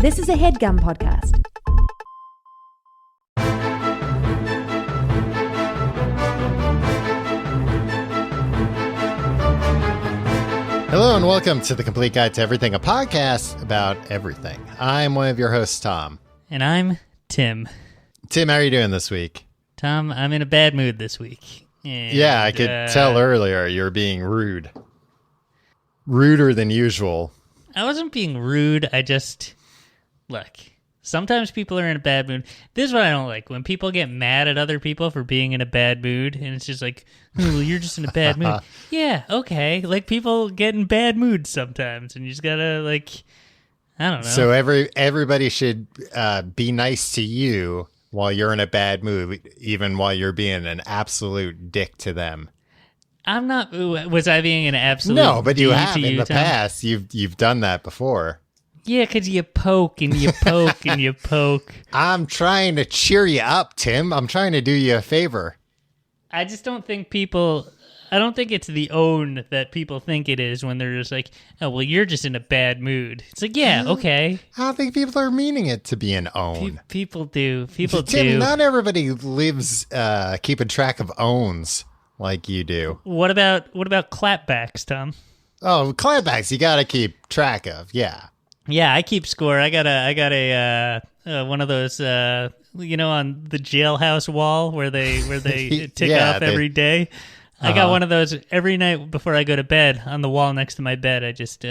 This is a HeadGum podcast. Hello and welcome to The Complete Guide to Everything, a podcast about everything. I'm one of your hosts, Tom. And I'm Tim. Tim, how are you doing this week? Tom, I'm in a bad mood this week. And, yeah, I could tell earlier you're being rude. Ruder than usual. I wasn't being rude. Look, sometimes people are in a bad mood. This is what I don't like. When people get mad at other people for being in a bad mood, and it's just like, oh, well, you're just in a bad mood. Yeah, okay. Like, people get in bad moods sometimes, and you just gotta, like, I don't know. So everybody should be nice to you while you're in a bad mood, even while you're being an absolute dick to them. I'm not. Was I being an absolute No, but you have in the Tom? past. You've done that before. Yeah, because you poke and you poke and you poke. I'm trying to cheer you up, Tim. I'm trying to do you a favor. I just don't think people... I don't think it's the own that people think it is when they're just like, oh, well, you're just in a bad mood. It's like, yeah, okay. I don't think people are meaning it to be an own. People do. People Tim, do. not everybody lives keeping track of owns like you do. What about clapbacks, Tom? Oh, clapbacks you got to keep track of, yeah. Yeah, I keep score. I got a one of those on the jailhouse wall where they tick off every day. I got one of those every night before I go to bed. On the wall next to my bed, I just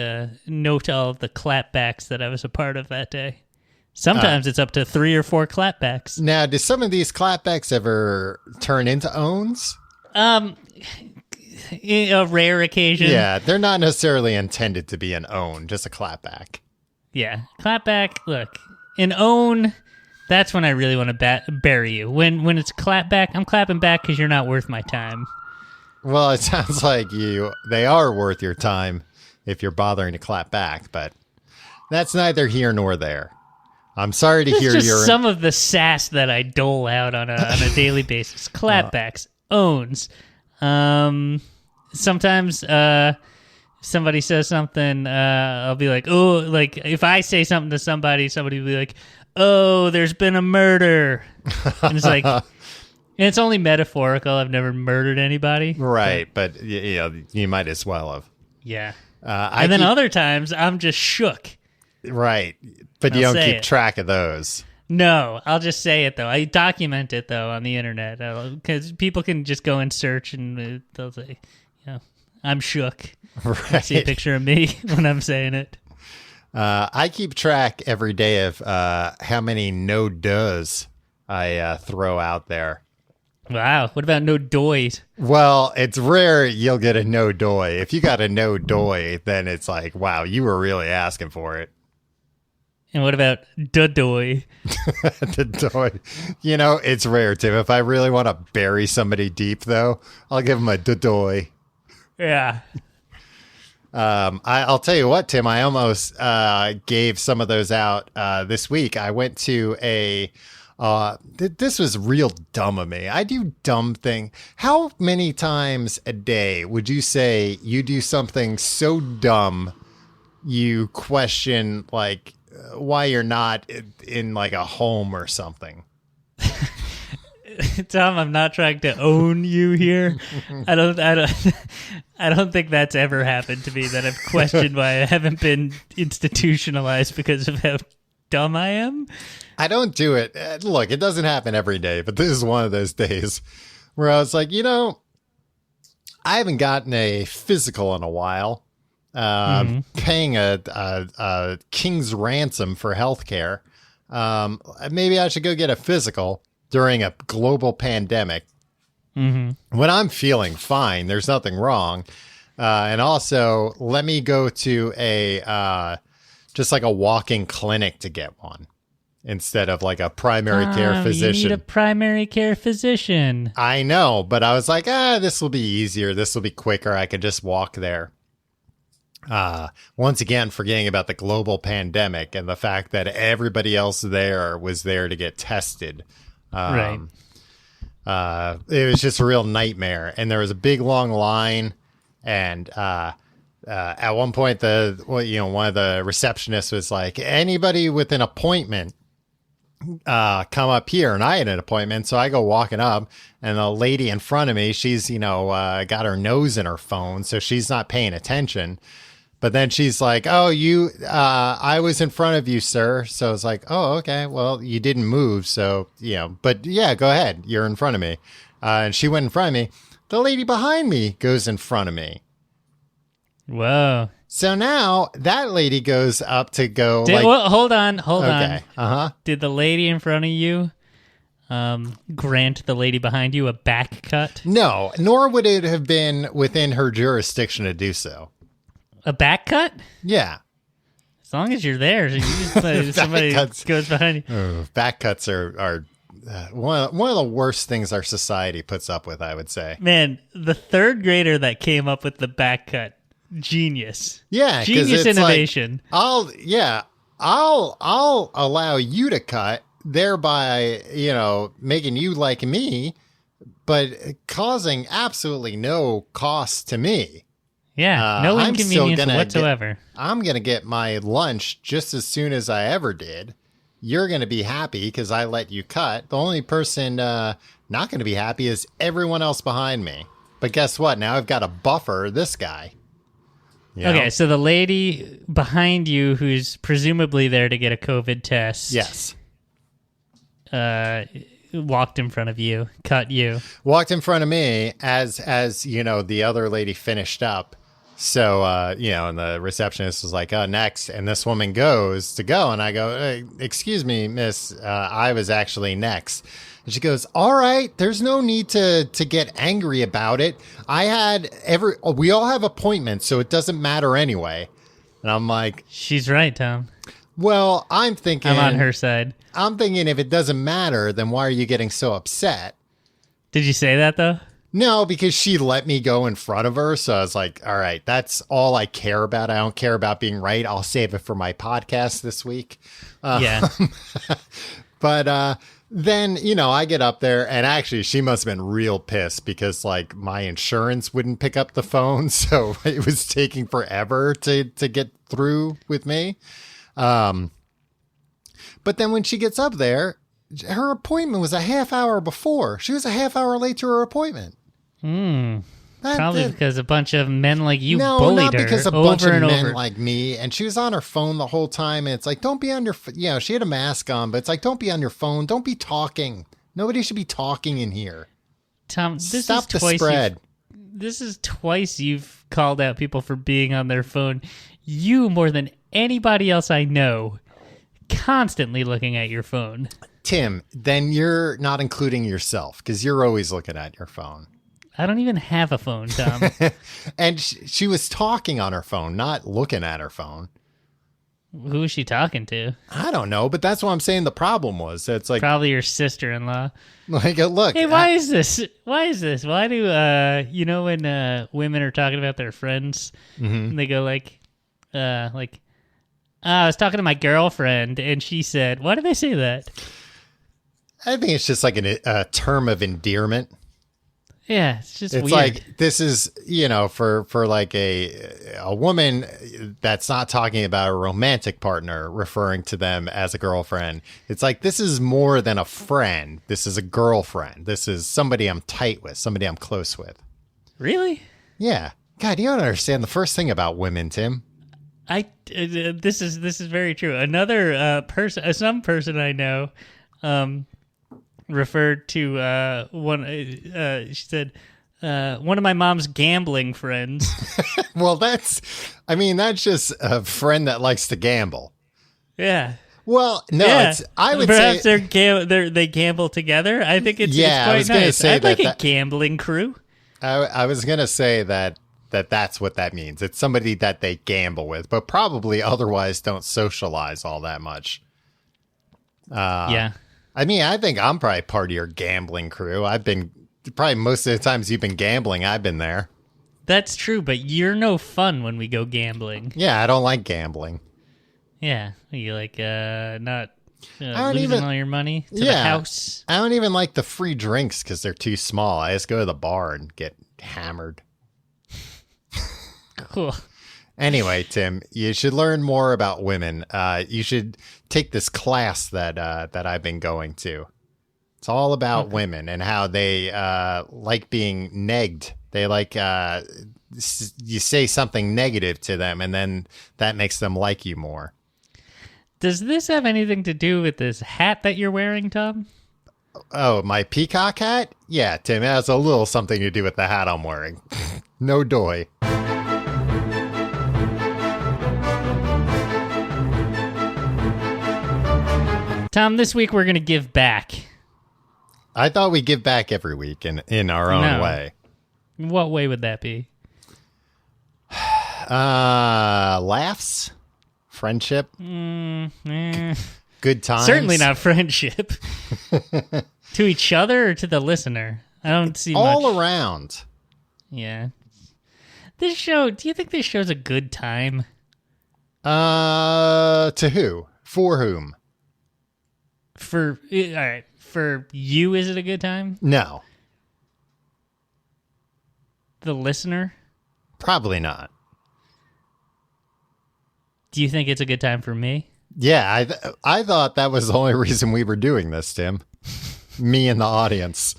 note all of the clapbacks that I was a part of that day. Sometimes it's up to 3 or 4 clapbacks. Now, do some of these clapbacks ever turn into owns? A rare occasion. Yeah, they're not necessarily intended to be an own, just a clapback. Yeah, clapback. Look, an own. That's when I really want to bury you. When it's clapback, I'm clapping back because you're not worth my time. Well, it sounds like they are worth your time if you're bothering to clap back, but that's neither here nor there. I'm sorry to hear just some of the sass that I dole out on a daily basis. Clapbacks, owns. Sometimes somebody says something, I'll be like, oh, like if I say something to somebody will be like, oh, there's been a murder. And it's like, and it's only metaphorical. I've never murdered anybody. Right, but you might as well have. Yeah. And then other times, I'm just shook. Right, but you don't keep track of those. No, I'll just say it, though. I document it, though, on the internet. Because people can just go and search, and they'll say, I'm shook. Right. See a picture of me when I'm saying it. I keep track every day of how many no-does I throw out there. Wow. What about no doys? Well, it's rare you'll get a no doy. If you got a no doy, then it's like, wow, you were really asking for it. And what about da doy? The doy. It's rare, Tim. If I really want to bury somebody deep, though, I'll give them a da doy. Yeah. I'll tell you what, Tim, I almost gave some of those out this week. I went to this was real dumb of me. I do dumb thing. How many times a day would you say you do something so dumb you question, like, why you're not in like a home or something? Tom, I'm not trying to own you here. I don't think that's ever happened to me, that I've questioned why I haven't been institutionalized because of how dumb I am. I don't do it. Look, it doesn't happen every day, but this is one of those days where I was like, I haven't gotten a physical in a while. Paying a king's ransom for healthcare. Maybe I should go get a physical during a global pandemic. Mm-hmm. When I'm feeling fine, there's nothing wrong. And also, let me go to just like a walk-in clinic to get one instead of like a primary care physician. You need a primary care physician. I know, but I was like, this will be easier. This will be quicker. I could just walk there. Once again, forgetting about the global pandemic and the fact that everybody else there was there to get tested. Right. It was just a real nightmare. And there was a big long line, and At one point, one of the receptionists was like, anybody with an appointment, come up here. And I had an appointment. So I go walking up, and the lady in front of me, she's, got her nose in her phone. So she's not paying attention. But then she's like, oh, I was in front of you, sir. So I was like, oh, okay. Well, you didn't move. So, but yeah, go ahead. You're in front of me. And she went in front of me. The lady behind me goes in front of me. Whoa. So now that lady goes up to go. Hold on. Okay. Uh-huh. Did the lady in front of you grant the lady behind you a back cut? No, nor would it have been within her jurisdiction to do so. A back cut? Yeah. As long as you're there, somebody goes behind you. Back cuts are one of the worst things our society puts up with, I would say. Man, the third grader that came up with the back cut, genius. Yeah, genius innovation. Like, I'll allow you to cut, thereby, making you like me, but causing absolutely no cost to me. Yeah, no inconvenience whatsoever. I'm going to get my lunch just as soon as I ever did. You're going to be happy because I let you cut. The only person not going to be happy is everyone else behind me. But guess what? Now I've got to buffer this guy. Okay, so the lady behind you who's presumably there to get a COVID test. Yes. Walked in front of you, cut you. Walked in front of me as the other lady finished up. So, and the receptionist was like, oh, next. And this woman goes to go. And I go, hey, excuse me, miss, I was actually next. And she goes, all right, there's no need to get angry about it. We all have appointments, so it doesn't matter anyway. And I'm like, she's right, Tom. Well, I'm thinking. I'm on her side. I'm thinking if it doesn't matter, then why are you getting so upset? Did you say that, though? No, because she let me go in front of her. So I was like, all right, that's all I care about. I don't care about being right. I'll save it for my podcast this week. Yeah. But then, I get up there, and actually she must have been real pissed because like my insurance wouldn't pick up the phone. So it was taking forever to get through with me. But then when she gets up there, her appointment was a half hour before. She was a half hour late to her appointment. Probably because a bunch of men like you bullied her. No, not because a bunch of men like me. And she was on her phone the whole time. And it's like, don't be on your, she had a mask on, but it's like, don't be on your phone. Don't be talking. Nobody should be talking in here. Tom, this Stop is the twice spread. This is twice you've called out people for being on their phone. You, more than anybody else I know, constantly looking at your phone. Tim, then you're not including yourself because you're always looking at your phone. I don't even have a phone, Tom. And she was talking on her phone, not looking at her phone. Who is she talking to? I don't know, but that's what I'm saying the problem was. It's like probably your sister-in-law. Like, look. Hey, why is this? Why do, when women are talking about their friends, and they go I was talking to my girlfriend, and she said, why do they say that? I think it's just like a term of endearment. Yeah, it's just it's weird. Like this is, for like a woman that's not talking about a romantic partner, referring to them as a girlfriend. It's like, this is more than a friend. This is a girlfriend. This is somebody I'm tight with, somebody I'm close with. Really? Yeah. God, you don't understand the first thing about women, Tim. This is very true. Another some person I know, referred to one. She said, one of my mom's gambling friends. Well, that's just a friend that likes to gamble. Yeah. Well, no, yeah. I would perhaps say they gamble together. I think it's I quite was gonna nice. say I'd like a gambling crew. I was gonna say that's what that means. It's somebody that they gamble with, but probably otherwise don't socialize all that much. Yeah. I think I'm probably part of your gambling crew. I've been probably most of the times you've been gambling, I've been there. That's true, but you're no fun when we go gambling. Yeah, I don't like gambling. Yeah, you like not losing all your money to the house. I don't even like the free drinks because they're too small. I just go to the bar and get hammered. Cool. Anyway, Tim, you should learn more about women. You should take this class that I've been going to. It's all about women and how they like being negged. They like you say something negative to them, and then that makes them like you more. Does this have anything to do with this hat that you're wearing, Tom? Oh, my peacock hat? Yeah, Tim, it has a little something to do with the hat I'm wearing. No doy. Tom, this week we're going to give back. I thought we'd give back every week in our own way. What way would that be? Laughs? Friendship? Good times? Certainly not friendship. To each other or to the listener? I don't see all much. Around. Yeah. This show, do you think this show's a good time? To who? For whom? All right. For you, is it a good time? No. The listener? Probably not. Do you think it's a good time for me? Yeah, I thought that was the only reason we were doing this, Tim. Me and the audience.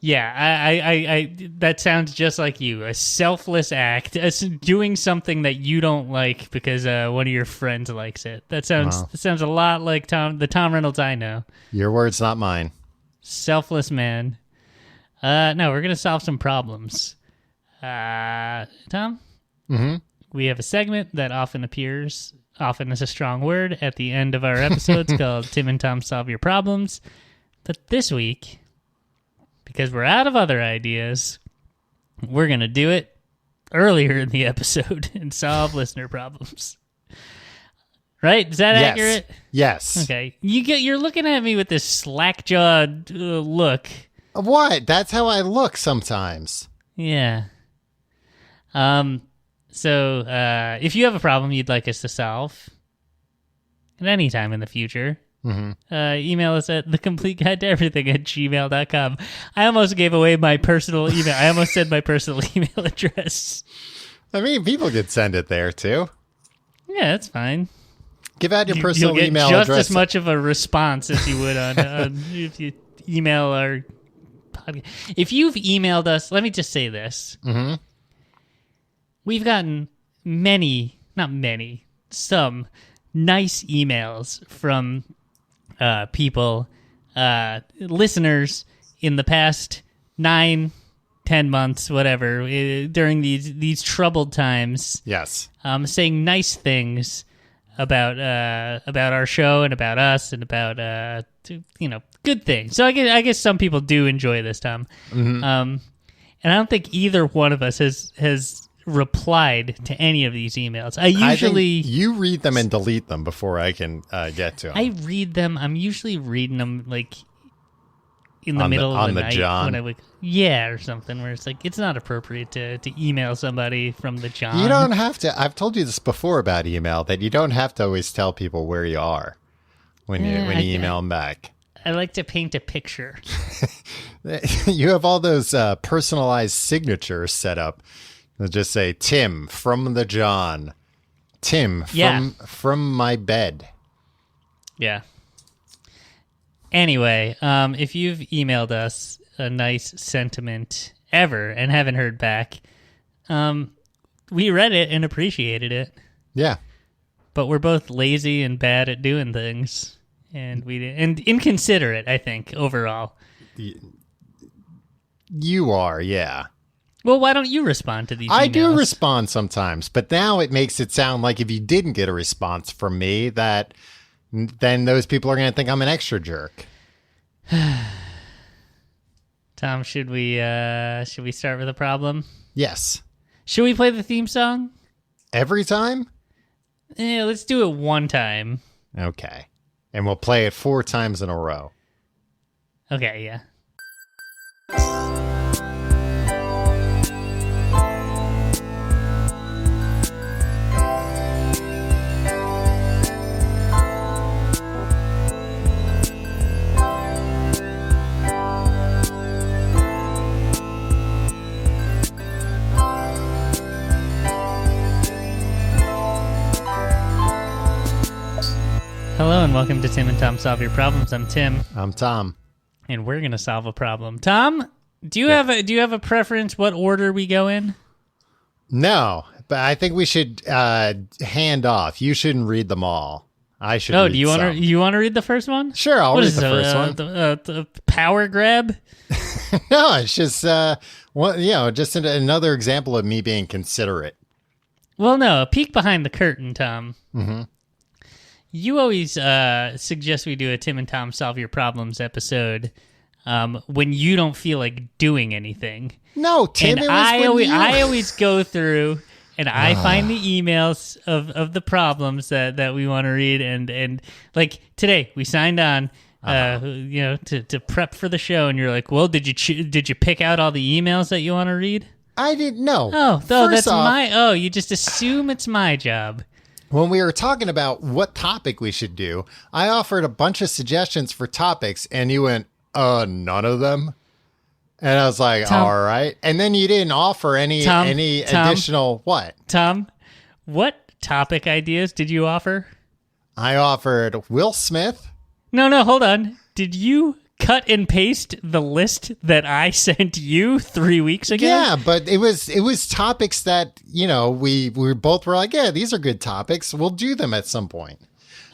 Yeah, I that sounds just like you. A selfless act, doing something that you don't like because one of your friends likes it. That sounds a lot like the Tom Reynolds I know. Your words, not mine. Selfless man. No, we're gonna solve some problems. Tom? Mm-hmm. We have a segment that often appears, often is a strong word, at the end of our episodes called Tim and Tom Solve Your Problems. But this week, because we're out of other ideas, we're going to do it earlier in the episode and solve listener problems. Right? Is that accurate? Yes. Okay. You're looking at me with this slack-jawed look. What? That's how I look sometimes. Yeah. So, if you have a problem you'd like us to solve at any time in the future, email us at thecompleteguidetoeverything@gmail.com. I almost gave away my personal email. I almost said my personal email address. I mean, people could send it there, too. Yeah, that's fine. Give out your personal You'll get email just address. as much of a response as you would on if you email our podcast. If you've emailed us, let me just say this. Mm-hmm. We've gotten some nice emails from people, listeners in the past 9-10 months, whatever, during these troubled times. Yes. Saying nice things about our show and about us and about good things. So I guess some people do enjoy this, Tom. Mm-hmm. And I don't think either one of us has replied to any of these emails. I think you read them and delete them before I can get to them. I read them. I'm usually reading them like in the middle of the night John. when or something where it's like it's not appropriate to email somebody from the John. You don't have to. I've told you this before about email that you don't have to always tell people where you are when you email them back. I like to paint a picture. You have all those personalized signatures set up. They'll just say, Tim from the John. Tim from my bed. Yeah. Anyway, if you've emailed us a nice sentiment ever and haven't heard back, we read it and appreciated it. Yeah. But we're both lazy and bad at doing things. And inconsiderate, I think, overall. You are, yeah. Well, why don't you respond to these emails? I do respond sometimes, but now it makes it sound like if you didn't get a response from me, that then those people are going to think I'm an extra jerk. Tom, should we start with a problem? Yes. Should we play the theme song? Every time? Yeah, let's do it one time. Okay. And we'll play it 4 times in a row. Okay, yeah. Hello and welcome to Tim and Tom Solve Your Problems. I'm Tim. I'm Tom. And we're going to solve a problem. Tom, do you have a preference what order we go in? No, but I think we should hand off. You shouldn't read them all. I should. Do you want to read the first one? Sure, I'll read the first one. The power grab? No, it's just just another example of me being considerate. Well, no, a peek behind the curtain, Tom. Mm-hmm. You always suggest we do a Tim and Tom Solve Your Problems episode when you don't feel like doing anything. No, Tim, and I always go through and I find the emails of the problems that we want to read, and like today we signed on to prep for the show, and you're like, well, did you pick out all the emails that you want to read? I didn't know. You just assume it's my job. When we were talking about what topic we should do, I offered a bunch of suggestions for topics, and you went, none of them? And I was like, Tom, all right. And then you didn't offer any additional what? Tom, what topic ideas did you offer? I offered Will Smith. No, hold on. Did you cut and paste the list that I sent you 3 weeks ago? Yeah, but it was topics that, we both were like, yeah, these are good topics. We'll do them at some point.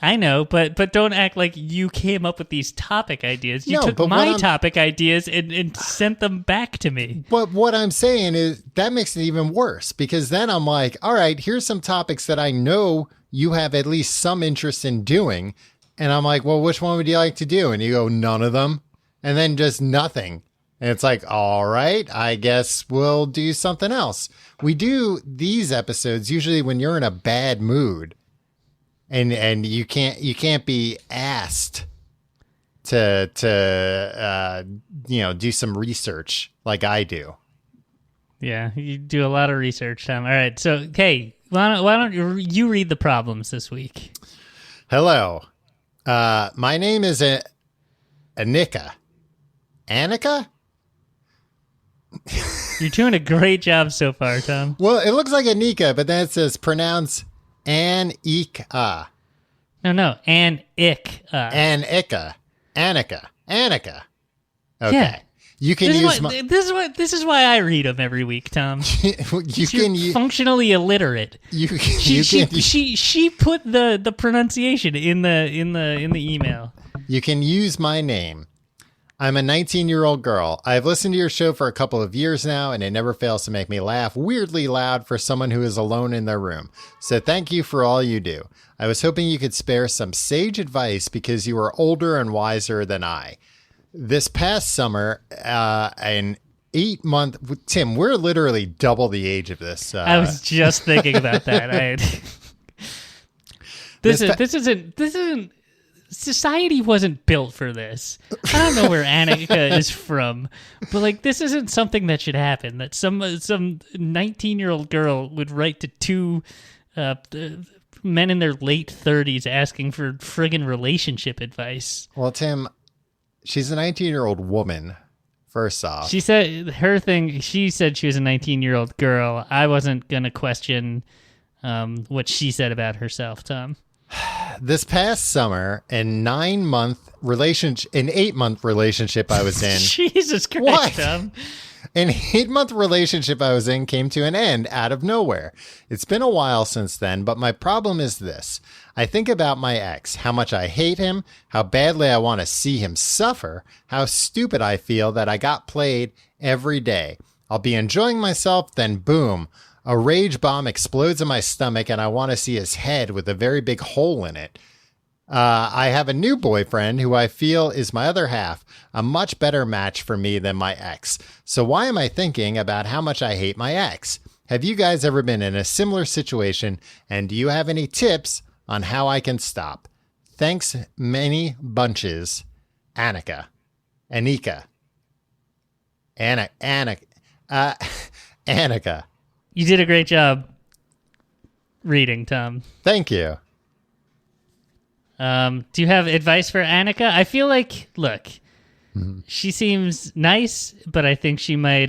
I know, but don't act like you came up with these topic ideas. You took my topic ideas and sent them back to me. But what I'm saying is that makes it even worse, because then I'm like, all right, here's some topics that I know you have at least some interest in doing. And I'm like, well, which one would you like to do? And you go, none of them. And then just nothing. And it's like, all right, I guess we'll do something else. We do these episodes usually when you're in a bad mood. And you can't be asked to do some research like I do. Yeah, you do a lot of research, Tom. All right, so hey, why don't you read the problems this week? Hello, my name is Annika. Annika? You're doing a great job so far, Tom. Well, it looks like Annika, but then it says pronounce An-ik-a. No, An-ik-a. An-ik-a. Annika. Okay. Yeah. You can use this is why I read them every week, Tom. You're functionally illiterate. She put the pronunciation in the email. You can use my name. I'm a 19-year-old girl. I've listened to your show for a couple of years now, and it never fails to make me laugh weirdly loud for someone who is alone in their room. So thank you for all you do. I was hoping you could spare some sage advice because you are older and wiser than I. This past summer, an 8-month... Tim, we're literally double the age of this. I was just thinking about that. This isn't... Society wasn't built for this. I don't know where Annika is from, but this isn't something that should happen. That some 19-year-old girl would write to two men in their late 30s asking for friggin' relationship advice. Well, Tim, she's a 19-year-old woman. First off, she said her thing. She said she was a 19-year-old girl. I wasn't gonna question what she said about herself, Tom. This past summer, an 8-month relationship I was in. Jesus Christ, what? Tom. An 8-month relationship I was in came to an end out of nowhere. It's been a while since then, but my problem is this. I think about my ex, how much I hate him, how badly I want to see him suffer, how stupid I feel that I got played every day. I'll be enjoying myself, then boom. A rage bomb explodes in my stomach, and I want to see his head with a very big hole in it. I have a new boyfriend who I feel is my other half, a much better match for me than my ex. So why am I thinking about how much I hate my ex? Have you guys ever been in a similar situation, and do you have any tips on how I can stop? Thanks many bunches. Annika. Annika. You did a great job reading, Tom. Thank you. Do you have advice for Annika? I feel like, look, she seems nice, but I think she might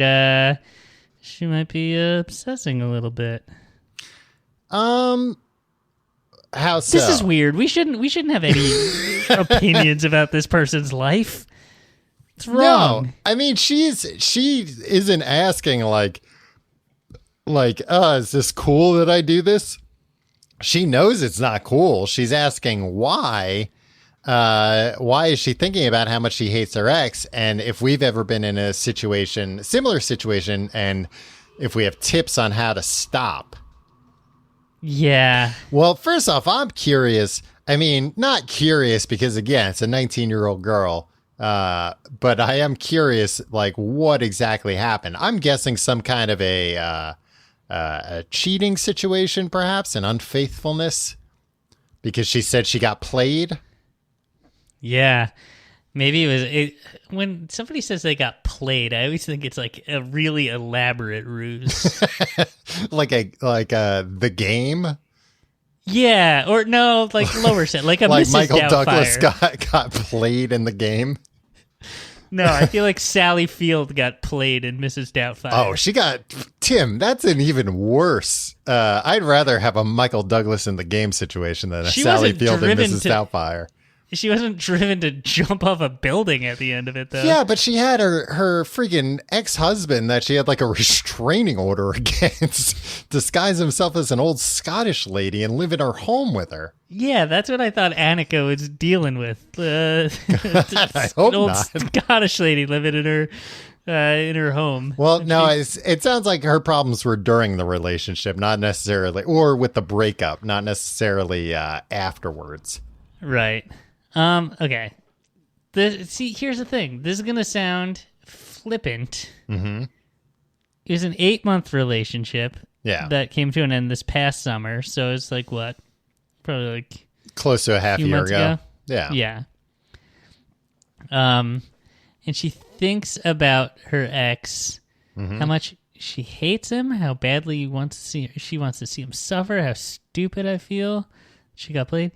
be obsessing a little bit. How so? This is weird. We shouldn't have any opinions about this person's life. It's wrong. No, I mean she isn't asking like, is this cool that I do this? She knows it's not cool. She's asking why. Why is she thinking about how much she hates her ex? And if we've ever been in a similar situation, and if we have tips on how to stop. Yeah. Well, first off, I'm curious. I mean, not curious because, again, it's a 19-year-old girl. But I am curious, like, what exactly happened. I'm guessing some kind of a cheating situation, perhaps, an unfaithfulness, because she said she got played. Yeah. Maybe when somebody says they got played, I always think it's like a really elaborate ruse. like the game. Yeah, or no, like lower set, like a like Mrs. Michael Doubtfire. Douglas got played in the game. No, I feel like Sally Field got played in Mrs. Doubtfire. Oh, she got Tim. That's an even worse. I'd rather have a Michael Douglas in the game situation than a Sally Field in Mrs. Doubtfire. She wasn't driven to jump off a building at the end of it, though. Yeah, but she had her freaking ex-husband that she had like a restraining order against disguise himself as an old Scottish lady and live in her home with her. Yeah, that's what I thought Annika was dealing with. I hope an old not. Scottish lady living in her home. Well, no, it sounds like her problems were during the relationship, not necessarily, or with the breakup, not necessarily afterwards. Right. Okay. Here's the thing. This is going to sound flippant. Mm-hmm. It was an 8-month relationship. Yeah. That came to an end this past summer. So it's like what? Probably like close to a half year ago. Yeah. Yeah. And she thinks about her ex, how much she hates him, how badly she wants to see him suffer, how stupid I feel. She got played.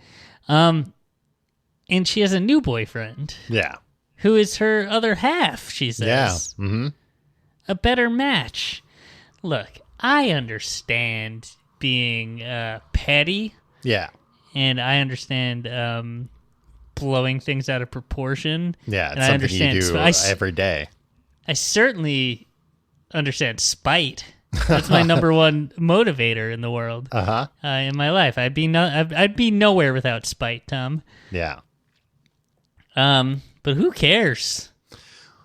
And she has a new boyfriend. Yeah. Who is her other half, she says. Yeah. Mm-hmm. A better match. Look, I understand being petty. Yeah. And I understand blowing things out of proportion. Yeah, it's and something you do every day. I certainly understand spite. That's my number one motivator in the world. In my life, I'd be nowhere without spite, Tom. Yeah. But who cares?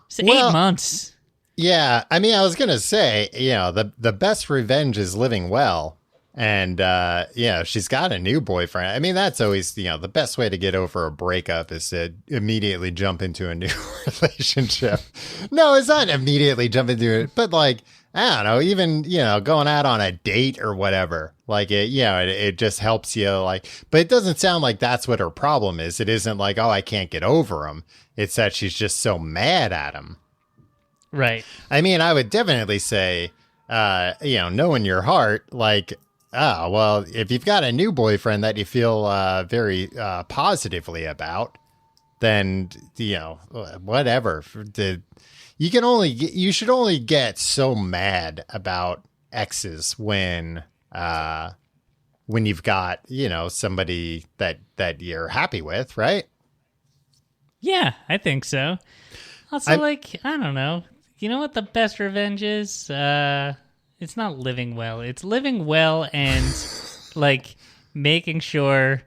It's 8 months. Yeah, I mean, I was gonna say, the best revenge is living well, and she's got a new boyfriend. I mean, that's always the best way to get over a breakup is to immediately jump into a new relationship. No, it's not immediately jump into it, but like, I don't know, even, going out on a date or whatever, like it just helps you, like, but it doesn't sound like that's what her problem is. It isn't like, oh, I can't get over him. It's that she's just so mad at him. Right. I mean, I would definitely say, know in your heart, like, oh, well, if you've got a new boyfriend that you feel very positively about, then, whatever. You should only get so mad about exes when you've got, somebody that you're happy with, right? Yeah, I think so. Also, I don't know. You know what the best revenge is? It's not living well. It's living well and like making sure,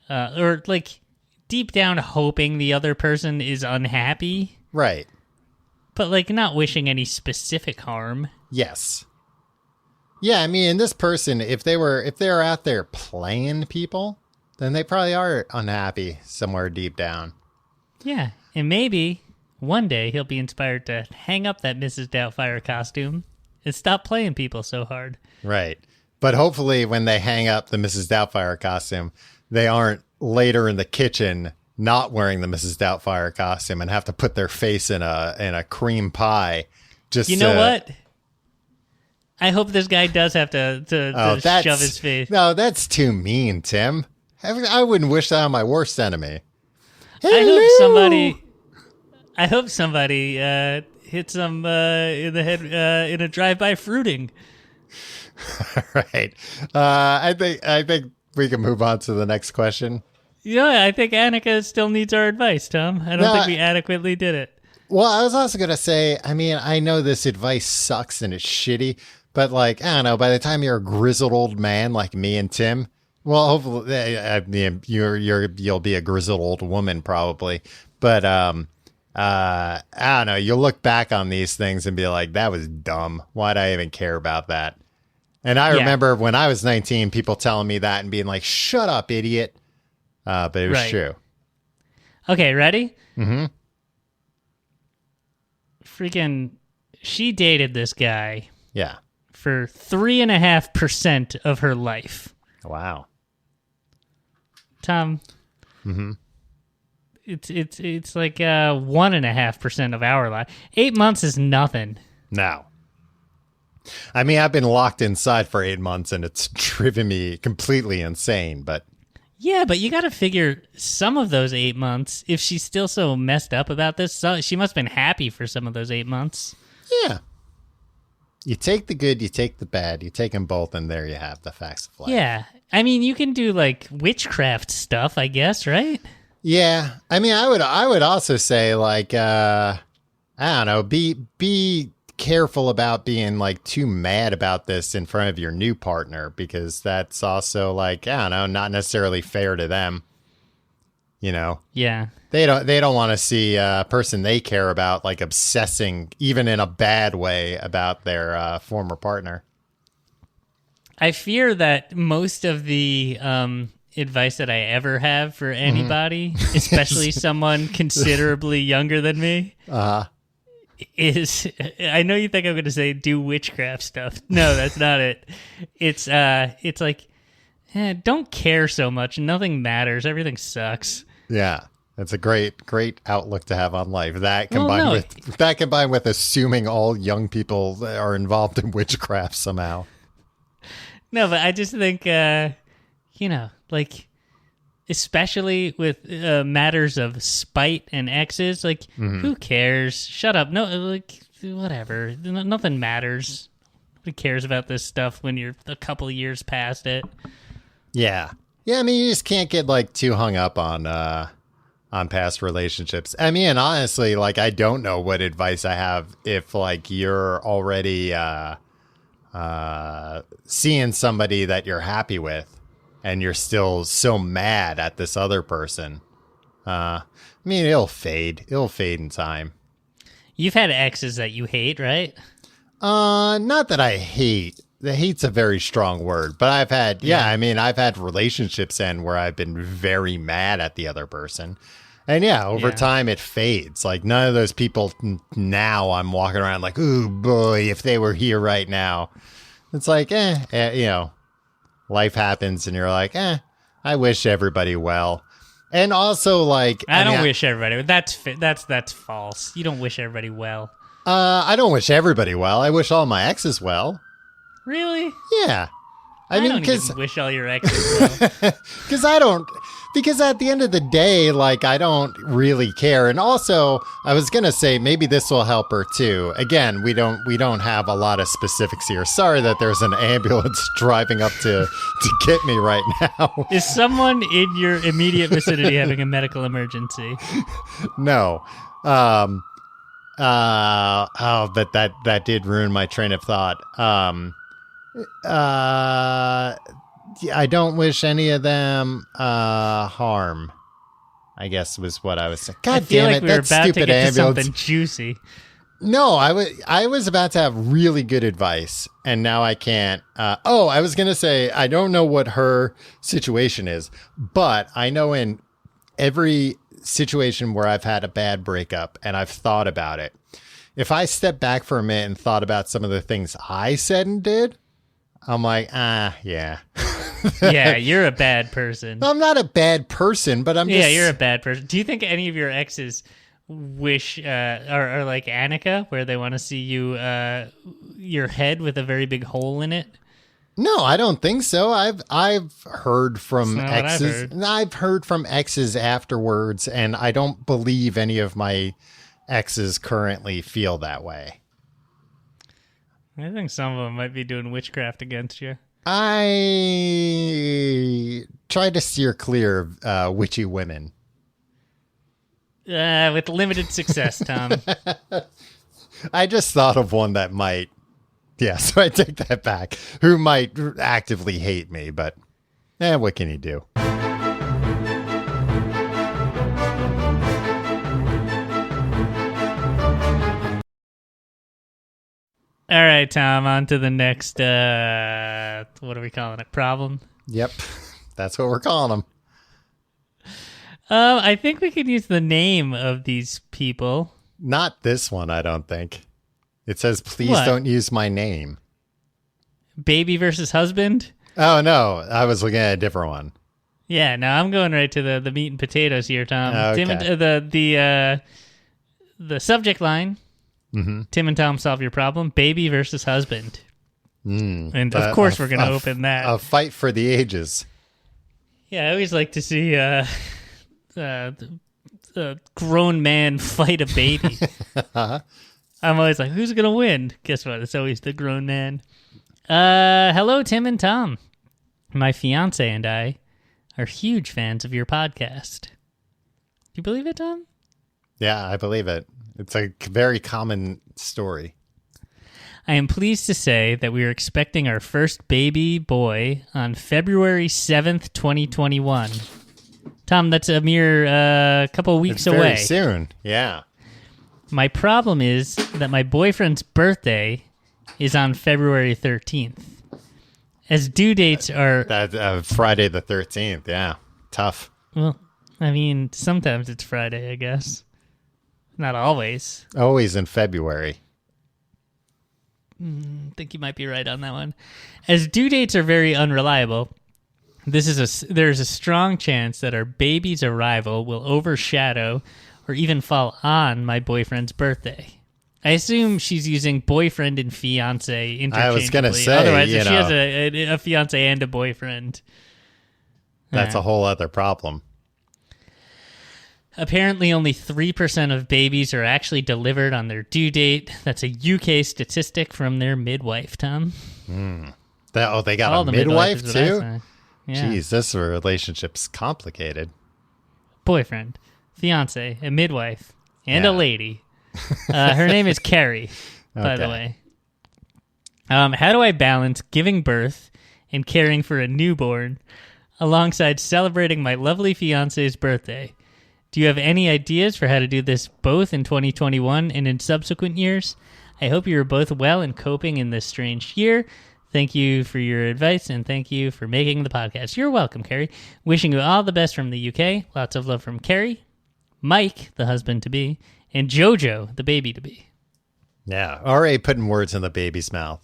or like deep down hoping the other person is unhappy. Right. But like not wishing any specific harm. Yes. Yeah, I mean, this person, if they're out there playing people, then they probably are unhappy somewhere deep down. Yeah, and maybe one day he'll be inspired to hang up that Mrs. Doubtfire costume and stop playing people so hard. Right. But hopefully when they hang up the Mrs. Doubtfire costume, they aren't later in the kitchen not wearing the Mrs. Doubtfire costume and have to put their face in a cream pie. You know what? I hope this guy does have to shove his face. No, that's too mean, Tim. I wouldn't wish that on my worst enemy. Hello! I hope somebody hits him in the head in a drive-by fruiting. Right. I think we can move on to the next question. Yeah, I think Annika still needs our advice, Tom. I don't think we adequately did it. Well, I was also going to say, I mean, I know this advice sucks and it's shitty, but like, I don't know, by the time you're a grizzled old man like me and Tim, well, hopefully, I mean, you'll be a grizzled old woman probably, but I don't know, you'll look back on these things and be like, that was dumb. Why'd I even care about that? And I remember when I was 19, people telling me that and being like, shut up, idiot. But it was true. Okay, ready? Mm-hmm. Freaking, she dated this guy. Yeah. For 3.5% of her life. Wow. Tom. Mm-hmm. It's like 1.5% of our life. 8 months is nothing. No. I mean, I've been locked inside for 8 months and it's driven me completely insane, but. Yeah, but you got to figure some of those 8 months, if she's still so messed up about this, she must have been happy for some of those 8 months. Yeah. You take the good, you take the bad, you take them both, and there you have the facts of life. Yeah. I mean, you can do like witchcraft stuff, I guess, right? Yeah. I mean, I would also say like, I don't know, be careful about being like too mad about this in front of your new partner, because that's also like, I don't know, not necessarily fair to them. You know? Yeah. They don't want to see a person they care about like obsessing, even in a bad way, about their former partner. I fear that most of the advice that I ever have for anybody, especially someone considerably younger than me, is, I know you think I'm going to say do witchcraft stuff. No, that's not it. It's like, don't care so much. Nothing matters. Everything sucks. Yeah. That's a great outlook to have on life. That combined with assuming all young people are involved in witchcraft somehow. No, but I just think, like, especially with matters of spite and exes, like, who cares? Shut up. No, like, whatever. Nothing matters. Nobody cares about this stuff when you're a couple of years past it. Yeah. Yeah, I mean, you just can't get, like, too hung up on past relationships. I mean, honestly, like, I don't know what advice I have if, like, you're already seeing somebody that you're happy with and you're still so mad at this other person. I mean, it'll fade in time. You've had exes that you hate, right? Not that I hate. The hate's a very strong word, but I've had, I mean, I've had relationships end where I've been very mad at the other person. And over time it fades. Like none of those people now I'm walking around like, ooh boy, if they were here right now. It's like, life happens and you're like, I wish everybody well. And also like, I don't wish everybody. That's false. You don't wish everybody well. I don't wish everybody well. I wish all my exes well. Really? Yeah. I mean, don't even wish all your exes well. Because at the end of the day, like, I don't really care. And also, I was going to say, maybe this will help her too. Again, we don't have a lot of specifics here. Sorry that there's an ambulance driving up to get me right now. Is someone in your immediate vicinity having a medical emergency? No. But that did ruin my train of thought. I don't wish any of them harm, I guess was what I was saying. God damn it, that stupid ambulance. Something juicy. No, I was about to have really good advice, and now I can't. I was going to say, I don't know what her situation is, but I know in every situation where I've had a bad breakup and I've thought about it, if I step back for a minute and thought about some of the things I said and did, I'm like, yeah. Yeah, you're a bad person. I'm not a bad person, but I'm just... Yeah, you're a bad person. Do you think any of your exes wish, are like Annika, where they want to see you, your head with a very big hole in it? No, I don't think so. I've heard from exes. I've heard from exes afterwards, and I don't believe any of my exes currently feel that way. I think some of them might be doing witchcraft against you. I try to steer clear of witchy women. With limited success, Tom. I just thought of one that might. Yeah, so I take that back. Who might actively hate me, but what can you do? All right, Tom, on to the next, what are we calling it, problem? Yep, that's what we're calling them. I think we could use the name of these people. Not this one, I don't think. It says, please What? Don't use my name. Baby versus husband? Oh, no, I was looking at a different one. Yeah, no, I'm going right to the meat and potatoes here, Tom. Okay. The subject line, Tim and Tom solve your problem, baby versus husband. And of course we're going to open that. A fight for the ages. Yeah, I always like to see a grown man fight a baby. I'm always like, who's going to win? Guess what? It's always the grown man. Hello, Tim and Tom. My fiance and I are huge fans of your podcast. Do you believe it, Tom? Yeah, I believe it. It's a very common story. I am pleased to say that we are expecting our first baby boy on February 7th, 2021. Tom, that's a mere couple of weeks It's very away. soon, yeah. My problem is that my boyfriend's birthday is on February 13th. As due dates are... That Friday the 13th, yeah. Tough. Well, I mean, sometimes it's Friday, I guess. Not always. Always in February. I think you might be right on that one. As due dates are very unreliable, there's a strong chance that our baby's arrival will overshadow or even fall on my boyfriend's birthday. I assume she's using boyfriend and fiance interchangeably. I was going to say, otherwise, if she has a fiance and a boyfriend, that's a whole other problem. Apparently, only 3% of babies are actually delivered on their due date. That's a UK statistic from their midwife, Tom. They got All a the midwife, midwives is what I too? say. Yeah. Jeez, this relationship's complicated. Boyfriend, fiance, a midwife, and Yeah. a lady. Her name is Carrie, by the way. How do I balance giving birth and caring for a newborn alongside celebrating my lovely fiance's birthday? Do you have any ideas for how to do this both in 2021 and in subsequent years? I hope you are both well and coping in this strange year. Thank you for your advice, and thank you for making the podcast. You're welcome, Carrie. Wishing you all the best from the UK. Lots of love from Carrie, Mike, the husband-to-be, and Jojo, the baby-to-be. Yeah, already putting words in the baby's mouth.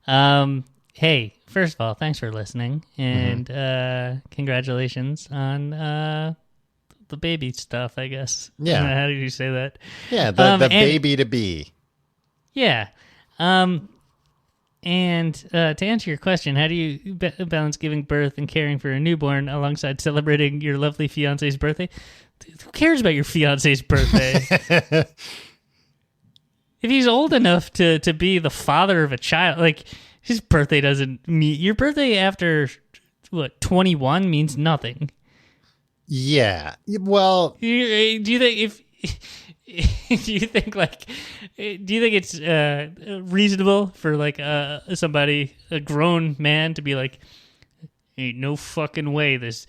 Hey, first of all, thanks for listening, and congratulations on the baby stuff, I guess. Yeah. How did you say that? Yeah, the baby-to-be. Yeah. And to answer your question, how do you balance giving birth and caring for a newborn alongside celebrating your lovely fiance's birthday? Who cares about your fiance's birthday? If he's old enough to be the father of a child, like, his birthday doesn't mean... Your birthday after, 21 means nothing. Yeah, well... Do you think do you think it's reasonable for like somebody, a grown man, to be like, ain't no fucking way this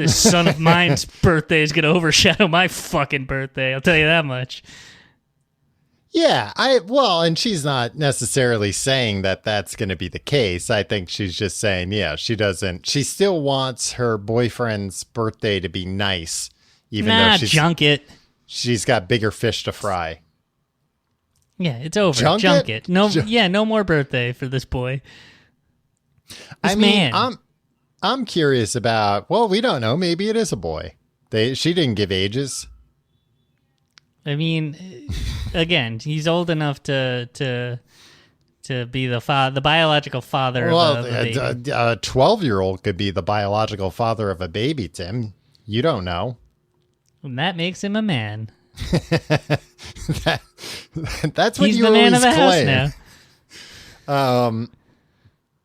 son of mine's birthday is gonna overshadow my fucking birthday? I'll tell you that much. Yeah, and she's not necessarily saying that that's going to be the case. I think she's just saying, she still wants her boyfriend's birthday to be nice, even though she's got bigger fish to fry. Yeah, it's over. Junk it. No more birthday for this boy. I'm curious about, well, we don't know. Maybe it is a boy. She didn't give ages. I mean, again, he's old enough to be the biological father of a baby. A 12-year-old could be the biological father of a baby, Tim. You don't know. And that makes him a man. That's what he's you the man of always the claim. house now.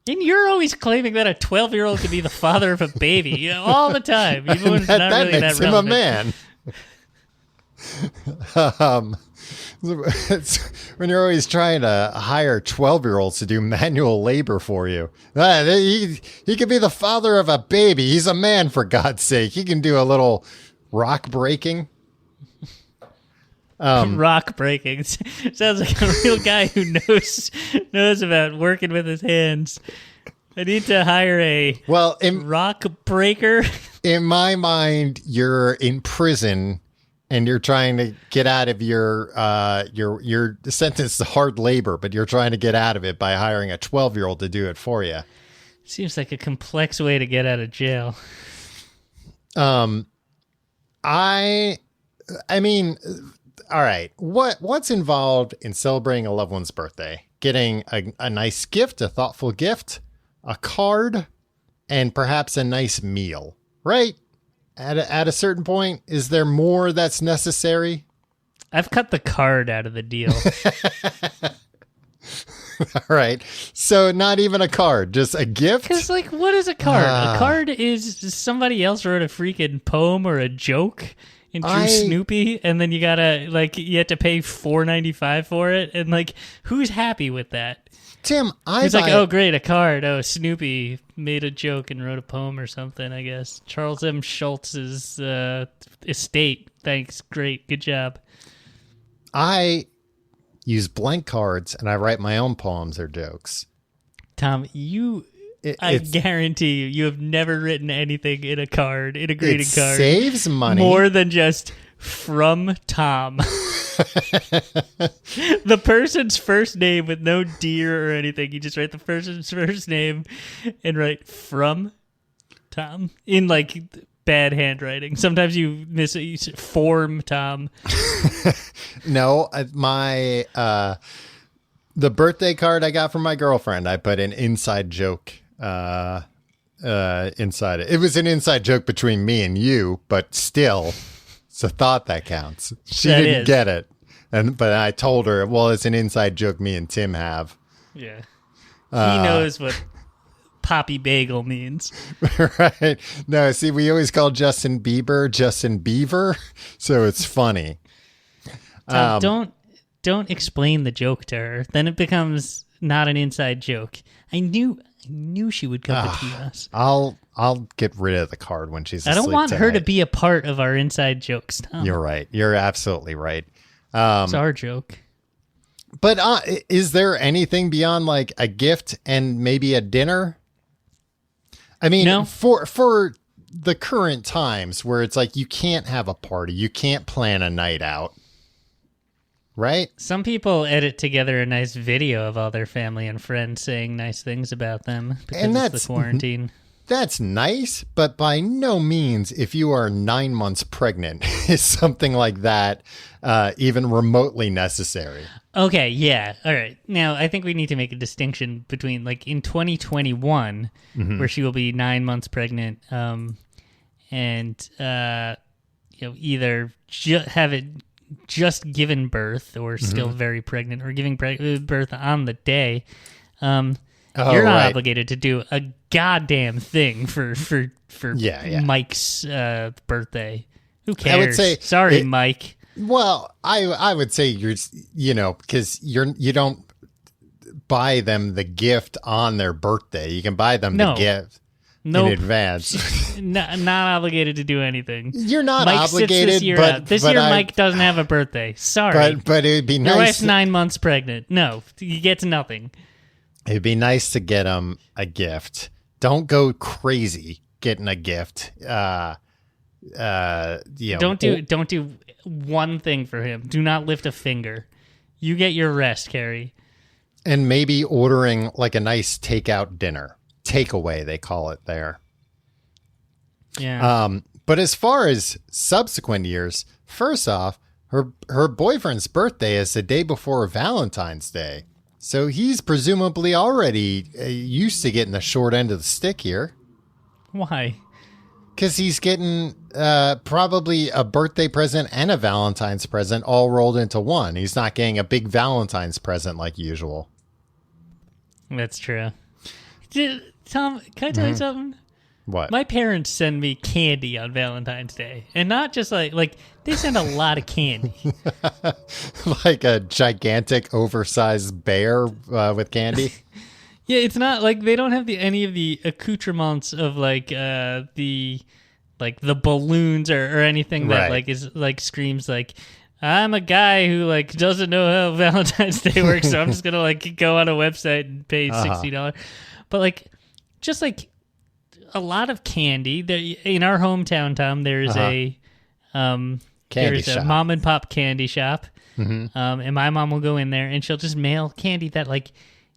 And you're always claiming that a 12-year-old could be the father of a baby all the time, even when it's not that really makes that him relevant. a man. It's when you're always trying to hire 12-year-olds to do manual labor for you. He could be the father of a baby. He's a man, for God's sake. He can do a little rock breaking. Rock breaking sounds like a real guy who knows about working with his hands. I need to hire a rock breaker. In my mind, you're in prison and you're trying to get out of your sentenced to hard labor, but you're trying to get out of it by hiring a 12-year-old to do it for you. Seems like a complex way to get out of jail. I mean, all right. What's involved in celebrating a loved one's birthday? Getting a nice gift, a thoughtful gift, a card, and perhaps a nice meal, right? At a certain point, is there more that's necessary? I've cut the card out of the deal. All right. So not even a card, just a gift? Because, like, what is a card? A card is somebody else wrote a freaking poem or a joke and drew Snoopy, and then you gotta, like, you have to pay $4.95 for it, and, like, who's happy with that? Tim, He's like, oh, great, a card. Oh, Snoopy made a joke and wrote a poem or something, I guess. Charles M. Schultz's estate. Thanks. Great. Good job. I use blank cards, and I write my own poems or jokes. Tom, I guarantee you have never written anything in a card, in a greeting card. It saves money. More than just from Tom. The person's first name with no dear or anything. You just write the person's first name and write from Tom in like bad handwriting. Sometimes you miss it. You say form Tom. No, the birthday card I got from my girlfriend, I put an inside joke inside it. It was an inside joke between me and you, but still, it's a thought that counts. She didn't get it. But I told her, well, it's an inside joke me and Tim have. Yeah. He knows what Poppy Bagel means. Right. No, see, we always call Justin Bieber Justin Beaver, so it's funny. Tom, don't explain the joke to her. Then it becomes not an inside joke. I knew she would come between us. I'll get rid of the card when she's asleep. I don't want tonight. her to be a part of our inside jokes, Tom. You're right. You're absolutely right. It's our joke. But is there anything beyond like a gift and maybe a dinner? I mean, no. For the current times where it's like you can't have a party, you can't plan a night out, right? Some people edit together a nice video of all their family and friends saying nice things about them because and it's the quarantine. That's nice, but by no means, if you are 9 months pregnant, is something like that even remotely necessary. Okay, yeah. All right. Now, I think we need to make a distinction between, like, in 2021, where she will be 9 months pregnant, and either have it just given birth, or still very pregnant, or giving birth on the day. You're not obligated to do a goddamn thing for Mike's birthday. Who cares? I would say, sorry, Mike. Well, I would say because you don't buy them the gift on their birthday. You can buy them the gift in advance. Not obligated to do anything. You're not Mike obligated. This year, this year Mike doesn't have a birthday. Sorry, but it would be nice. Your wife's 9 months pregnant. No, he gets nothing. It'd be nice to get him a gift. Don't go crazy getting a gift. Don't do one thing for him. Do not lift a finger. You get your rest, Carrie. And maybe ordering like a nice takeout dinner. Takeaway, they call it there. Yeah. But as far as subsequent years, first off, her boyfriend's birthday is the day before Valentine's Day. So he's presumably already used to getting the short end of the stick here. Why? Because he's getting probably a birthday present and a Valentine's present all rolled into one. He's not getting a big Valentine's present like usual. That's true. Tom, can I tell you something? What? My parents send me candy on Valentine's Day, and not just like they send a lot of candy. Like a gigantic, oversized bear with candy. Yeah, it's not like they don't have any of the accoutrements of like the balloons or anything that like is like screams like, I'm a guy who like doesn't know how Valentine's Day works, so I'm just gonna like go on a website and pay $60. But like, just like a lot of candy. There in our hometown, Tom, there's a mom and pop candy shop, and my mom will go in there and she'll just mail candy that like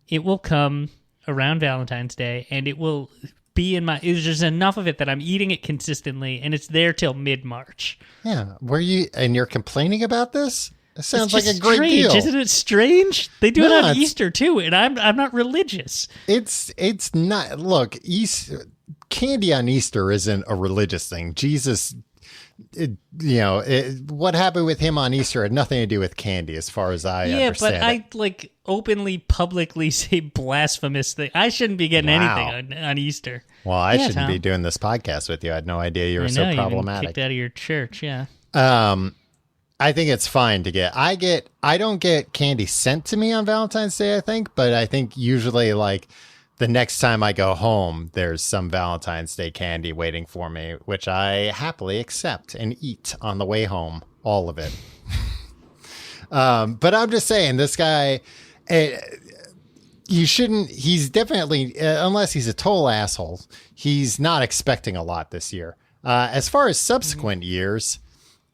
it will come around Valentine's Day, and it will be in my. There's just enough of it that I'm eating it consistently, and it's there till mid-March. Yeah, you're complaining about this? It sounds like a great strange, deal. Isn't it strange? They do it on Easter too, and I'm not religious. It's not. Look, candy on Easter isn't a religious thing. Jesus, what happened with him on Easter had nothing to do with candy, as far as I understand. Yeah, but I like openly, publicly say blasphemous thing. I shouldn't be getting anything on Easter. Well, I shouldn't be doing this podcast with you. I had no idea you were so problematic. You've been kicked out of your church. Yeah. I think it's fine to get. I don't get candy sent to me on Valentine's Day, I think, but I think usually like the next time I go home, there's some Valentine's Day candy waiting for me, which I happily accept and eat on the way home, all of it. But I'm just saying, this guy, you shouldn't, he's definitely, unless he's a total asshole, he's not expecting a lot this year. As far as subsequent years,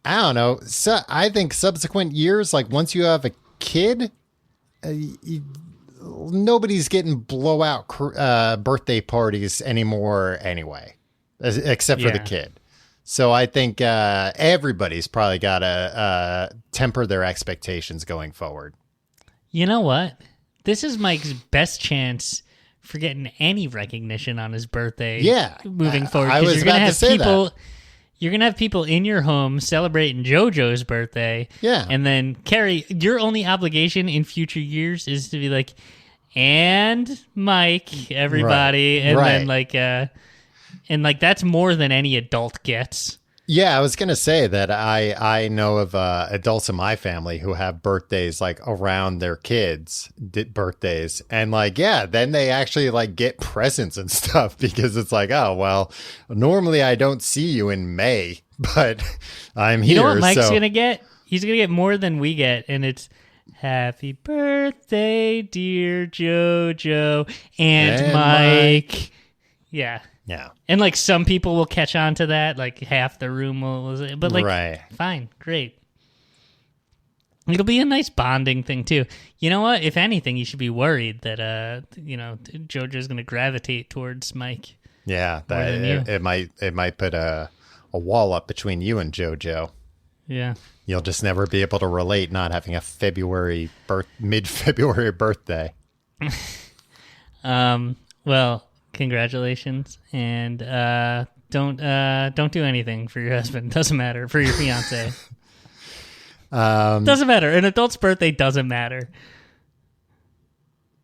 I don't know. So I think subsequent years, like once you have a kid, nobody's getting blowout birthday parties anymore anyway, except for the kid. So I think everybody's probably got to temper their expectations going forward. You know what? This is Mike's best chance for getting any recognition on his birthday. Yeah, moving forward, I was about to say that. You're going to have people in your home celebrating JoJo's birthday. Yeah. And then, Carrie, your only obligation in future years is to be like, and Mike, everybody. Right. And right. then, and that's more than any adult gets. Yeah, I was going to say that I know of adults in my family who have birthdays like around their kids' birthdays. And like, yeah, then they actually like get presents and stuff because it's like, oh, well, normally I don't see you in May, but I'm here. You know what Mike's going to get? He's going to get more than we get. And it's happy birthday, dear JoJo and Mike. Yeah. Yeah. And like some people will catch on to that, like half the room will, but like, fine, great. It'll be a nice bonding thing too. You know what? If anything, you should be worried that, JoJo's going to gravitate towards Mike. Yeah. It might put a wall up between you and JoJo. Yeah. You'll just never be able to relate not having a mid-February birthday. Well, congratulations, and don't do anything for your husband. Doesn't matter for your fiance. Doesn't matter. An adult's birthday doesn't matter.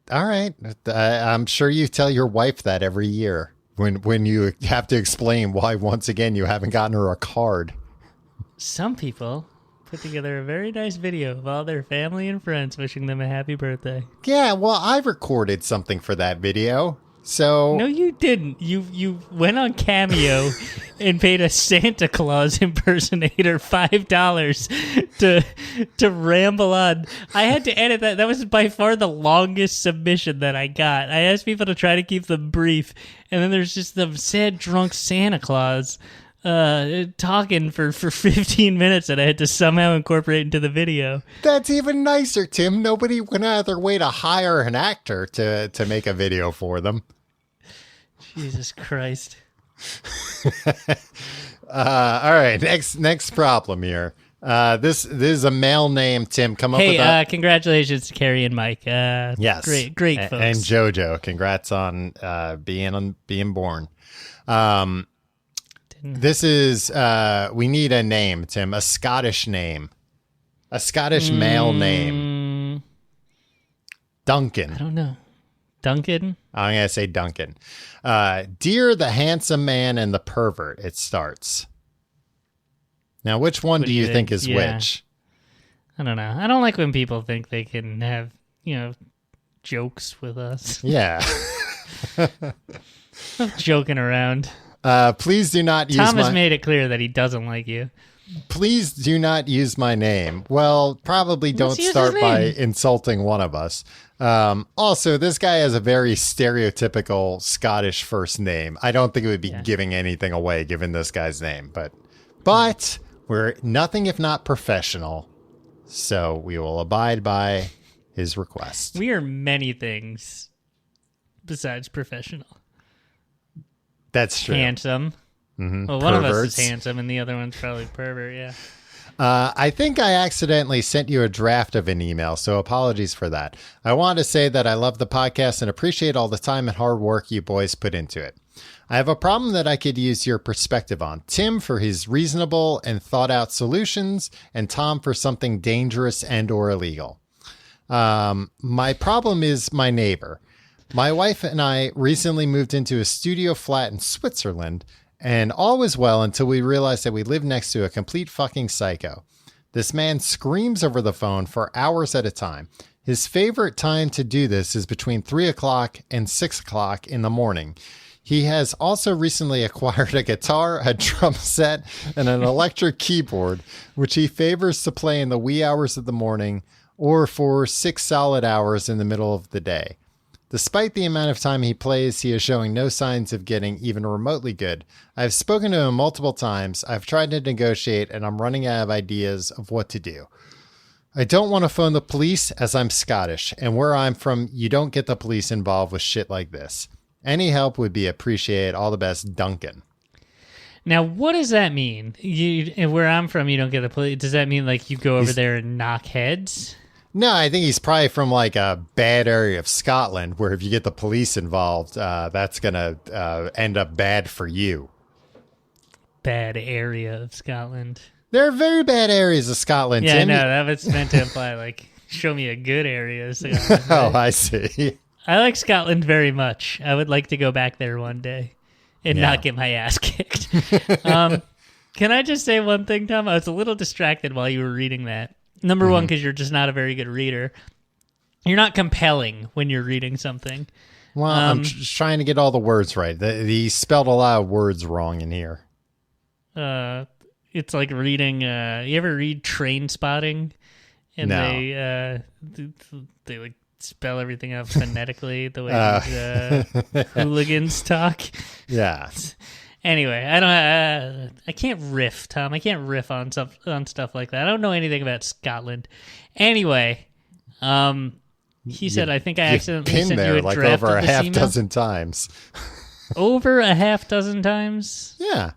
All right, I'm sure you tell your wife that every year when you have to explain why once again you haven't gotten her a card. Some people put together a very nice video of all their family and friends wishing them a happy birthday. Yeah, well, I recorded something for that video. So no, you didn't. You went on Cameo and paid a Santa Claus impersonator $5 to ramble on. I had to edit that. That was by far the longest submission that I got. I asked people to try to keep them brief, and then there's just the sad drunk Santa Claus talking for 15 minutes that I had to somehow incorporate into the video. That's even nicer, Tim. Nobody went out of their way to hire an actor to make a video for them. Jesus Christ. All right, next problem here. This is a male name, Tim. Come up with that. Congratulations to Carrie and Mike. Yes. Great folks. And JoJo, congrats on being born. This is, we need a name, Tim, a Scottish name, a Scottish male name. Duncan. I don't know. Duncan? I'm going to say Duncan. Dear the handsome man and the pervert, it starts. Now, which one do you think is which? I don't know. I don't like when people think they can have, jokes with us. Yeah. Joking around. Please do not use Tom has made it clear that he doesn't like you. Please do not use my name. Well, probably don't start by insulting one of us. Also, this guy has a very stereotypical Scottish first name. I don't think it would be giving anything away given this guy's name, but we're nothing if not professional. So we will abide by his request. We are many things besides professional. That's true. Handsome. Mm-hmm. Well, one of us is handsome and the other one's probably pervert, yeah. I think I accidentally sent you a draft of an email, so apologies for that. I want to say that I love the podcast and appreciate all the time and hard work you boys put into it. I have a problem that I could use your perspective on. Tim for his reasonable and thought out solutions, and Tom for something dangerous and or illegal. My problem is my neighbor. My wife and I recently moved into a studio flat in Switzerland, and all was well until we realized that we lived next to a complete fucking psycho. This man screams over the phone for hours at a time. His favorite time to do this is between 3 o'clock and 6 o'clock in the morning. He has also recently acquired a guitar, a drum set, and an electric keyboard, which he favors to play in the wee hours of the morning or for 6 solid hours in the middle of the day. Despite the amount of time he plays, he is showing no signs of getting even remotely good. I've spoken to him multiple times, I've tried to negotiate, and I'm running out of ideas of what to do. I don't want to phone the police as I'm Scottish, and where I'm from, you don't get the police involved with shit like this. Any help would be appreciated. All the best, Duncan. Now, what does that mean? Where I'm from, you don't get the police. Does that mean like you go over there and knock heads? No, I think he's probably from like a bad area of Scotland where if you get the police involved, that's going to end up bad for you. Bad area of Scotland. There are very bad areas of Scotland. Yeah, Tim. no, that was meant to imply like, show me a good area of Scotland. Oh, I see. I like Scotland very much. I would like to go back there one day and not get my ass kicked. Can I just say one thing, Tom? I was a little distracted while you were reading that. Number one, because you're just not a very good reader. You're not compelling when you're reading something. Well, I'm just trying to get all the words right. He spelled a lot of words wrong in here. It's like reading. You ever read Train Spotting? And no. they like spell everything out phonetically the way these hooligans talk. Yeah. Anyway, I can't riff, Tom. I can't riff on stuff like that. I don't know anything about Scotland. Anyway, he said, I think I accidentally sent you a like draft over of a this half email. dozen times. Over a half dozen times? Yeah.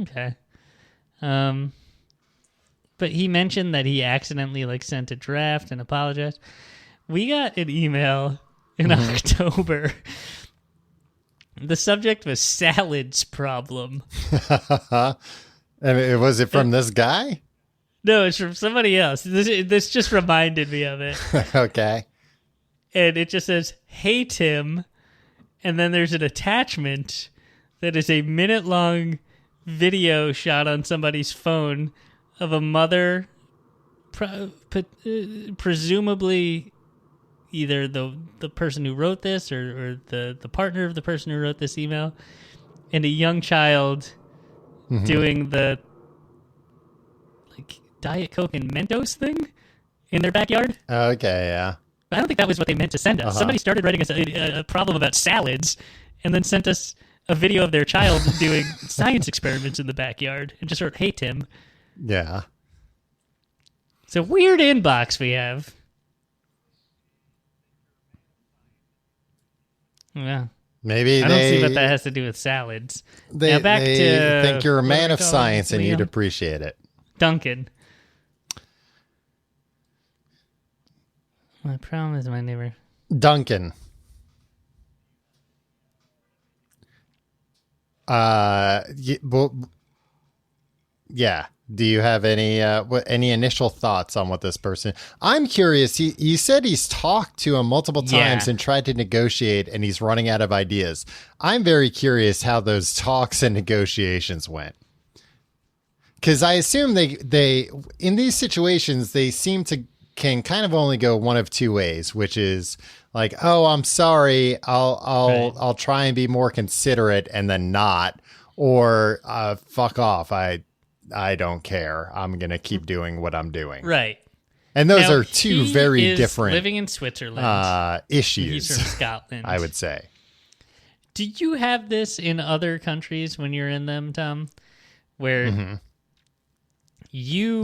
Okay. But he mentioned that he accidentally like sent a draft and apologized. We got an email in October. The subject was salads problem. And was it from this guy? No, it's from somebody else. This just reminded me of it. Okay. And it just says, "Hey, Tim." And then there's an attachment that is a minute-long video shot on somebody's phone of a mother, presumably either the person who wrote this or the partner of the person who wrote this email, and a young child doing the like Diet Coke and Mentos thing in their backyard. Okay, yeah. But I don't think that was what they meant to send us. Somebody started writing us a problem about salads and then sent us a video of their child doing science experiments in the backyard and just wrote, "Hey, Tim." Yeah. It's a weird inbox we have. Yeah. Maybe I don't see what that has to do with salads. They think you're a man of science and Liam? you'd appreciate it. Duncan. My problem is my neighbor. Duncan. Yeah. Do you have any initial thoughts on what this person? I'm curious. He said he's talked to him multiple times and tried to negotiate, and he's running out of ideas. I'm very curious how those talks and negotiations went. Because I assume they in these situations they can kind of only go one of two ways, which is like, oh, I'm sorry, I'll try and be more considerate, and then not, or fuck off, I don't care, I'm gonna keep doing what I'm doing. Right. And those are two very different living in Switzerland issues. He's from Scotland, I would say. Do you have this in other countries when you're in them, Tom, where you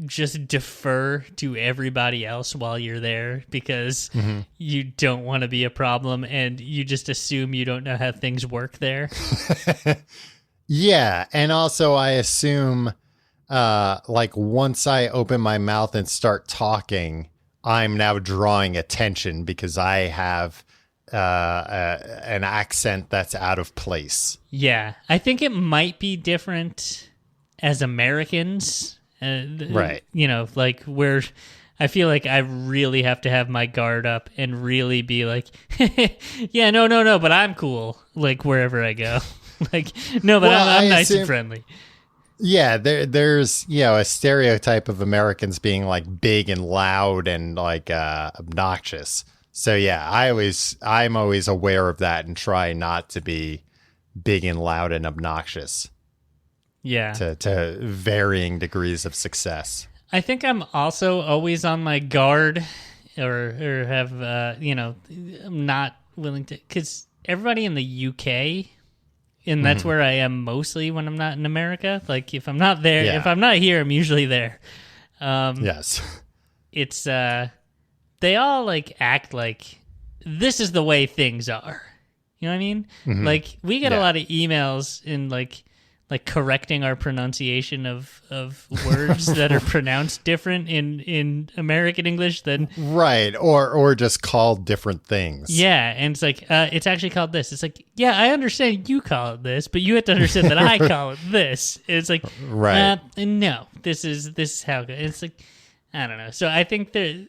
just defer to everybody else while you're there because you don't want to be a problem and you just assume you don't know how things work there? Yeah, and also I assume like once I open my mouth and start talking, I'm now drawing attention because I have an accent that's out of place. Yeah, I think it might be different as Americans. Right. You know, like where I feel like I really have to have my guard up and really be like, yeah, no, but I'm cool, like wherever I go. Like, no, but I'm nice and friendly. Yeah, there's a stereotype of Americans being like big and loud and like obnoxious. So yeah, I'm always aware of that and try not to be big and loud and obnoxious. Yeah. To varying degrees of success. I think I'm also always on my guard or have I'm not willing to, because everybody in the UK, and that's where I am mostly when I'm not in America. Like if I'm not there, if I'm not here, I'm usually there. Yes. It's they all like act like this is the way things are. You know what I mean? Like we get a lot of emails in like correcting our pronunciation of words that are pronounced different in American English than right, or just called different things. Yeah, and it's like it's actually called this. It's like, yeah, I understand you call it this, but you have to understand that I call it this. It's like, right, no, this is how it goes. It's like, I don't know. So I think that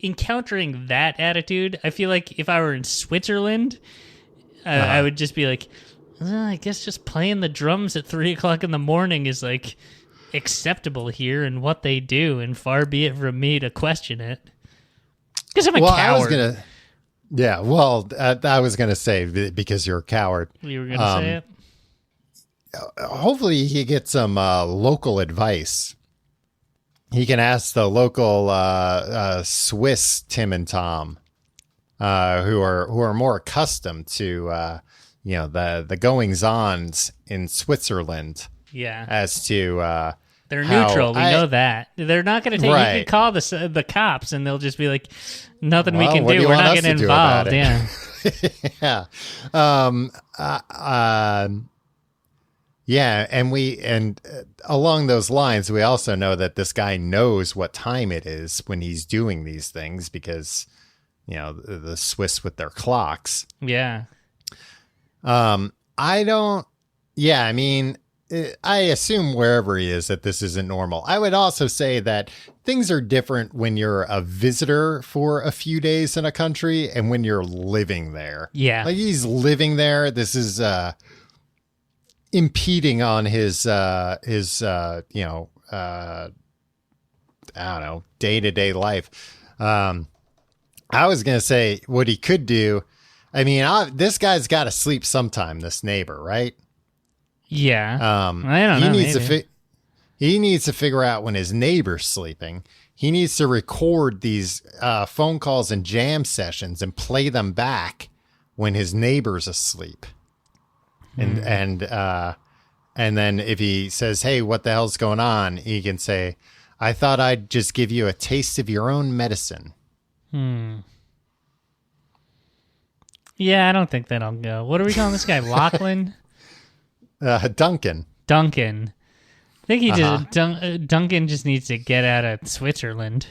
encountering that attitude, I feel like if I were in Switzerland, I would just be like, I guess just playing the drums at 3:00 in the morning is like acceptable here and what they do, and far be it from me to question it. Because I'm a coward. I was gonna say because you're a coward. You were gonna say it. Hopefully, he gets some local advice. He can ask the local Swiss Tim and Tom, who are more accustomed to. The goings-ons in Switzerland. Yeah. As to they're neutral. We know that. They're not going to take. Right. You can call the cops, and they'll just be like, "Nothing we can do. We're not getting involved." Yeah. Yeah. And along those lines, we also know that this guy knows what time it is when he's doing these things because, the Swiss with their clocks. Yeah. I assume wherever he is that this isn't normal. I would also say that things are different when you're a visitor for a few days in a country and when you're living there. Yeah. Like he's living there. This is, impeding on his I don't know, day-to-day life. I was going to say what he could do. I mean, this guy's got to sleep sometime, this neighbor, right? Yeah. I don't know. He needs to figure out when his neighbor's sleeping. He needs to record these phone calls and jam sessions and play them back when his neighbor's asleep. And then if he says, "Hey, what the hell's going on?" he can say, "I thought I'd just give you a taste of your own medicine." Yeah, I don't think that'll go. What are we calling this guy? Lachlan? Duncan. I think he just Duncan just needs to get out of Switzerland.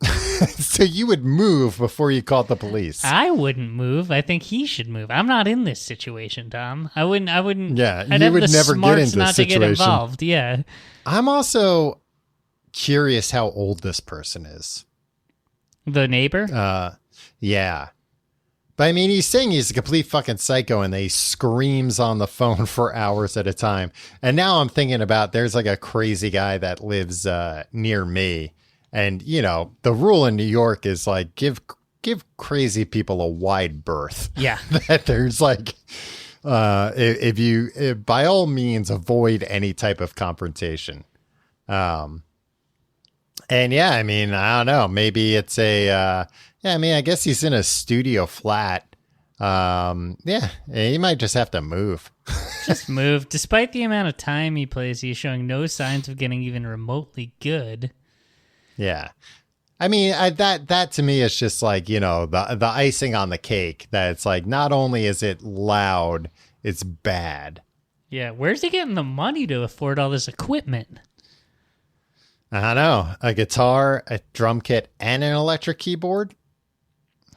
So you would move before you called the police? I wouldn't move. I think he should move. I'm not in this situation, Tom. I wouldn't. Yeah, I'd you have would the never get smarts into not this to get situation. involved. Yeah. I'm also curious how old this person is. The neighbor? Yeah. But I mean, he's saying he's a complete fucking psycho and he screams on the phone for hours at a time. And now I'm thinking about there's like a crazy guy that lives near me. And, you know, the rule in New York is like give crazy people a wide berth. Yeah. That there's like, if by all means avoid any type of confrontation. And yeah, I mean, I don't know. Maybe it's I mean, I guess he's in a studio flat. Yeah, he might just have to move. Just move. Despite the amount of time he plays, he's showing no signs of getting even remotely good. Yeah. I mean, that to me is just like, you know, the icing on the cake. That it's like, not only is it loud, it's bad. Yeah, where's he getting the money to afford all this equipment? I don't know. A guitar, a drum kit, and an electric keyboard?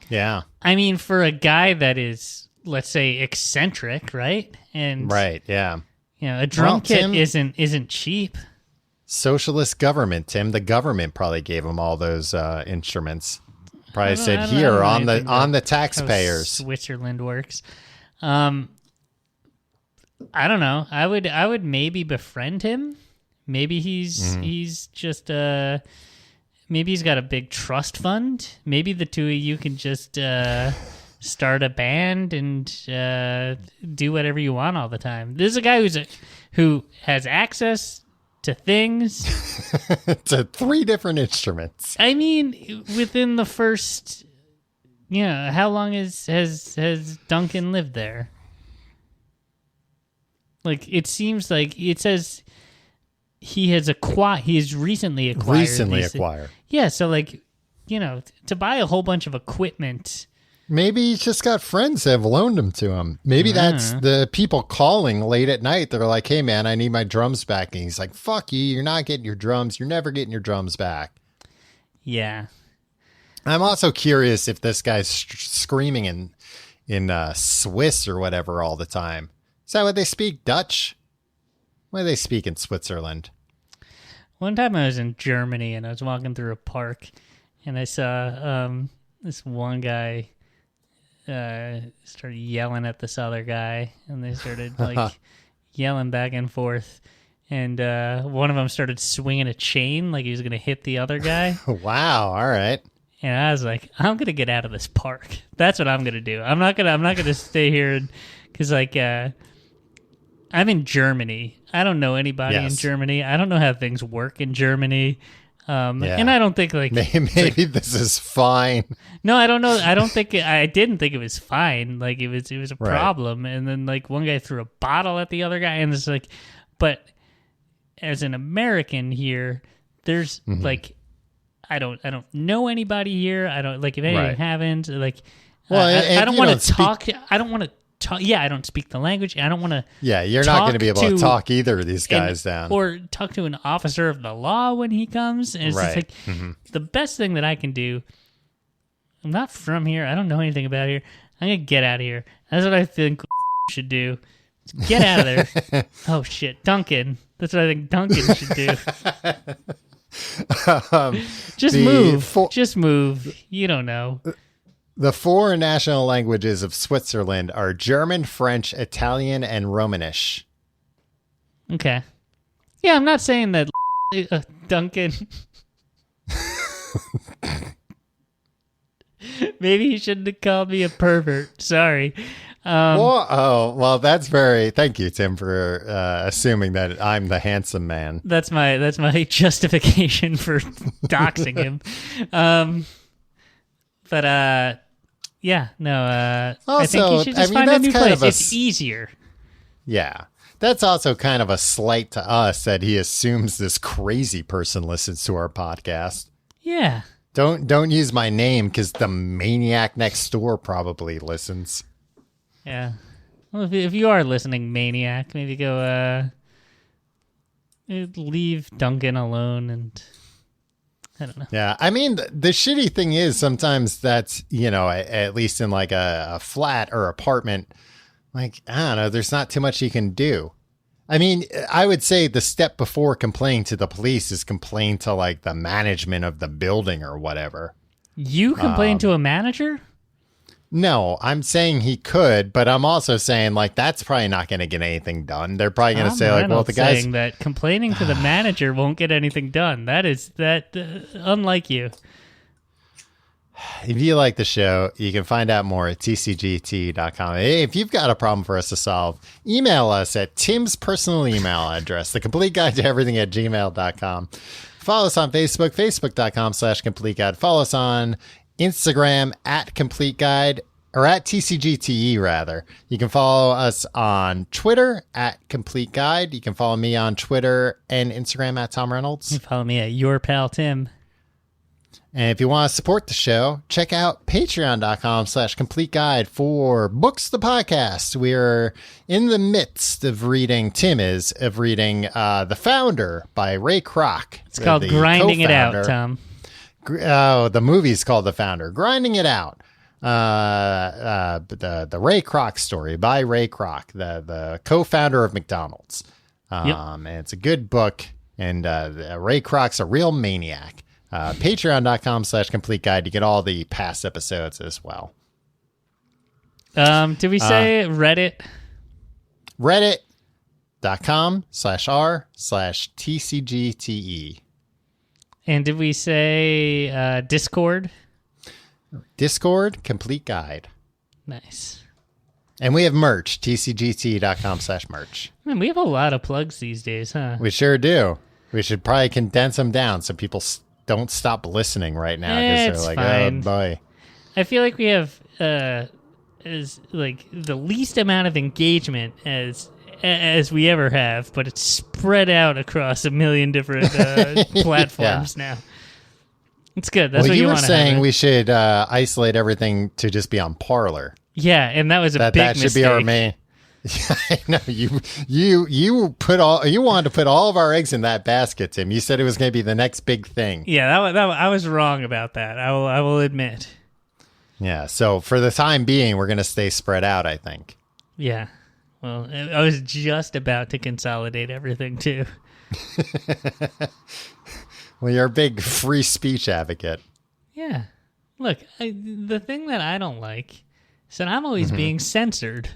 Yeah. I mean, for a guy that is, let's say, eccentric, right? And right, yeah. You know, a drum kit isn't cheap. Socialist government, Tim. The government probably gave him all those instruments. Probably said, here, on the taxpayers. Switzerland works. I don't know. I would maybe befriend him. Maybe he's just maybe he's got a big trust fund. Maybe the two of you can just start a band and do whatever you want all the time. This is a guy who has access to things. To 3 different instruments. I mean, within the first, how long has Duncan lived there? Like, it seems like it says he has recently acquired. Yeah, so like, to buy a whole bunch of equipment. Maybe he's just got friends that have loaned them to him. Maybe that's the people calling late at night. They're like, hey man, I need my drums back. And he's like, fuck you. You're not getting your drums. You're never getting your drums back. Yeah. I'm also curious if this guy's screaming in Swiss or whatever all the time. Is that what they speak? Dutch? What do they speak in Switzerland? One time I was in Germany and I was walking through a park and I saw this one guy started yelling at this other guy, and they started like yelling back and forth. And one of them started swinging a chain like he was going to hit the other guy. Wow! All right. And I was like, I'm going to get out of this park. That's what I'm going to do. I'm not gonna stay here because like I'm in Germany. I don't know anybody in Germany. I don't know how things work in Germany. And I don't think like maybe this is fine. No, I don't know. I didn't think it was fine. Like it was a problem. And then like one guy threw a bottle at the other guy, and it's like, but as an American here, there's like, I don't know anybody here. I don't like if anything happens. Like, I don't want to talk. I don't want to. Yeah, I don't speak the language. I don't want to. Yeah, you're not going to be able to talk either of these guys down, or talk to an officer of the law when he comes. And it's just like the best thing that I can do. I'm not from here. I don't know anything about here. I'm gonna get out of here. That's what I think should do. Get out of there. Oh shit, Duncan. That's what I think Duncan should do. Just move. Just move. You don't know. The 4 national languages of Switzerland are German, French, Italian, and Romanish. Okay. Yeah, I'm not saying that Duncan. Maybe he shouldn't have called me a pervert. Sorry. Well, that's thank you, Tim, for assuming that I'm the handsome man. That's my justification for doxing him. But yeah, no. Also, I think you should just find a new place. It's easier. Yeah, that's also kind of a slight to us that he assumes this crazy person listens to our podcast. Yeah. Don't use my name because the maniac next door probably listens. Yeah. Well, if you are listening, maniac, maybe go leave Duncan alone and. I don't know. Yeah, I mean, the shitty thing is sometimes that's, at least in like a flat or apartment, like, I don't know, there's not too much you can do. I mean, I would say the step before complaining to the police is complain to like the management of the building or whatever. You complain to a manager? No, I'm saying he could, but I'm also saying like that's probably not going to get anything done. They're probably going to say like, well, the guy's saying that complaining to the manager won't get anything done. That is unlike you. If you like the show, you can find out more at tcgt.com. Hey, if you've got a problem for us to solve, email us at Tim's personal email address, thecompleteguide@gmail.com. Follow us on Facebook, facebook.com/completeguide. Follow us on Instagram at Complete Guide, or at TCGTE rather. You can follow us on Twitter at Complete Guide. You can follow me on Twitter and Instagram at Tom Reynolds. You follow me at Your Pal Tim. And if you want to support the show, check out patreon.com/complete guide for Books the Podcast. We're in the midst of reading, The Founder by Ray Kroc. It's called Grinding It Out, Tom. Oh, the movie's called The Founder. Grinding It Out. The Ray Kroc story by Ray Kroc, the co-founder of McDonald's. And it's a good book, and Ray Kroc's a real maniac. Patreon.com/complete guide to get all the past episodes as well. Did we say Reddit? Reddit.com/r/TCGTE. And did we say Discord? Discord, Complete Guide. Nice. And we have merch, tcgt.com/merch. Man, we have a lot of plugs these days, huh? We sure do. We should probably condense them down so people don't stop listening right now because they're like, fine. Oh boy. I feel like we have is like the least amount of engagement as we ever have, but it's spread out across a million different platforms now. It's good. That's what you want to have. You were saying we should isolate everything to just be on Parler. Yeah, and that was a big mistake. That should be our main. Yeah, I know you wanted to put all of our eggs in that basket, Tim. You said it was going to be the next big thing. Yeah, I was wrong about that. I will admit. Yeah, so for the time being, we're going to stay spread out, I think. Yeah. Well, I was just about to consolidate everything too. Well, you're a big free speech advocate. Yeah. Look, the thing that I don't like is that I'm always being censored.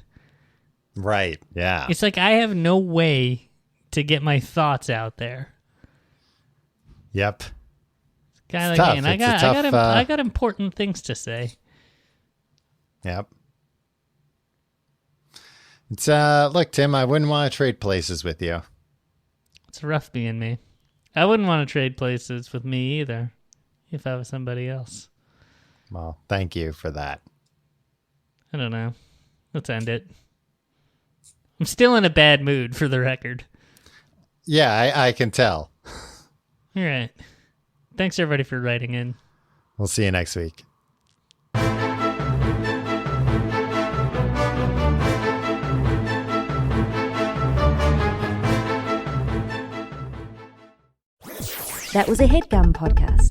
Right, yeah. It's like I have no way to get my thoughts out there. Yep. Guy like me, and I got important things to say. Yep. It's look, Tim, I wouldn't want to trade places with you. It's rough being me. I wouldn't want to trade places with me either if I was somebody else. Well, thank you for that. I don't know. Let's end it. I'm still in a bad mood, for the record. Yeah, I can tell. All right. Thanks, everybody, for writing in. We'll see you next week. That was a HeadGum podcast.